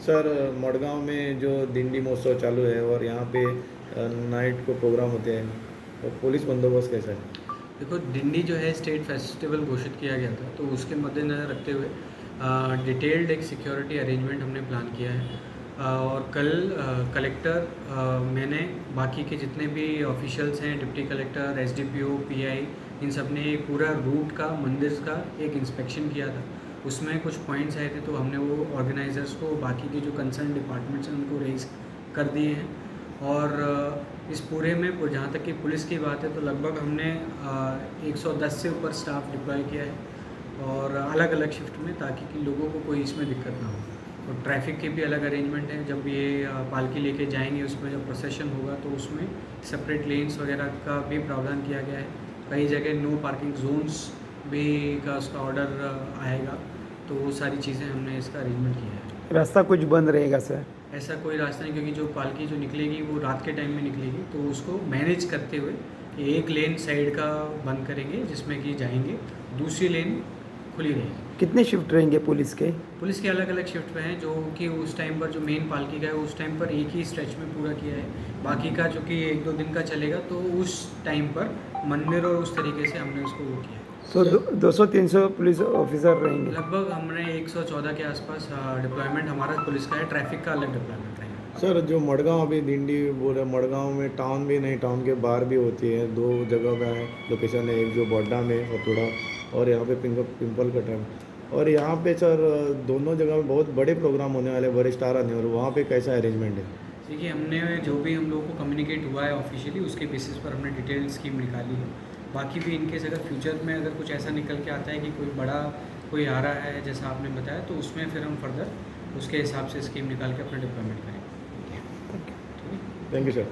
Sir Madgaon में जो दिंडी महोत्सव चालू है और यहाँ पे नाइट को प्रोग्राम होते हैं, तो पुलिस बंदोबस्त कैसा है? देखो, दिंडी जो है स्टेट फेस्टिवल घोषित किया गया था, तो उसके मद्देनज़र रखते हुए डिटेल्ड एक सिक्योरिटी अरेंजमेंट हमने प्लान किया है। और कल कलेक्टर, मैंने बाकी के जितने भी ऑफिशियल्स हैं, डिप्टी कलेक्टर, एसडीपीओ, पीआई, इन सब ने एक पूरा रूट का, मंदिर का एक इंस्पेक्शन किया था। उसमें कुछ पॉइंट्स आए थे, तो हमने वो ऑर्गेनाइजर्स को, बाकी के जो कंसर्न डिपार्टमेंट्स हैं, उनको रेज कर दिए हैं। और इस पूरे में जहाँ तक कि पुलिस की बात है, तो लगभग हमने 110 से ऊपर स्टाफ डिप्लॉय किया है, और अलग अलग शिफ्ट में, ताकि कि लोगों को कोई इसमें दिक्कत ना हो। और ट्रैफिक के भी अलग अरेंजमेंट है। जब ये पालकी लेके जाएंगे, उसमें जब प्रोसेशन होगा, तो उसमें सेपरेट लेन्स वगैरह का भी प्रावधान किया गया है। कई जगह नो पार्किंग जोन्स भी का उसका ऑर्डर आएगा। तो वो सारी चीज़ें हमने इसका अरेंजमेंट किया है। रास्ता कुछ बंद रहेगा सर? ऐसा कोई रास्ता नहीं, क्योंकि जो पालकी जो निकलेगी वो रात के टाइम में निकलेगी, तो उसको मैनेज करते हुए कि एक लेन साइड का बंद करेंगे जिसमें कि जाएंगे, दूसरी लेन खुली रहेगी। कितने शिफ्ट रहेंगे पुलिस के? पुलिस के अलग अलग शिफ्ट पे हैं, जो कि उस टाइम पर जो मेन पालकी का है, उस टाइम पर एक ही स्ट्रेच में पूरा किया है। बाकी का जो कि 1-2 दिन का चलेगा, तो उस टाइम पर मंदिर और उस तरीके से हमने उसको वो किया है। तो 200-300 पुलिस ऑफिसर रहेंगे? लगभग हमने 114 के आसपास डिप्लॉयमेंट हमारा पुलिस का है। ट्रैफिक का अलग डिप्लॉयमेंट रहेगा। सर जो मडगांव अभी दिंडी बोले, मडगांव में टाउन भी नहीं, टाउन के बाहर भी होती है, 2 जगह का है लोकेशन है, एक जो बोड्डा में और थोड़ा, और यहाँ पे पिंपल कट है। और यहाँ पे सर दोनों जगह में बहुत बड़े प्रोग्राम होने वाले, बड़े स्टार आने, और वहाँ पे कैसा अरेंजमेंट है? देखिए, हमने जो भी हम लोगों को कम्युनिकेट हुआ है ऑफिशियली, उसके बेसिस पर हमने डिटेल स्कीम निकाली है। बाकी भी इनकेस अगर फ्यूचर में अगर कुछ ऐसा निकल के आता है कि कोई बड़ा कोई आ रहा है, जैसा आपने बताया, तो उसमें फिर हम फर्दर उसके हिसाब से स्कीम निकाल के अपना डिप्लॉयमेंट करेंगे। ठीक है। Thank you sir.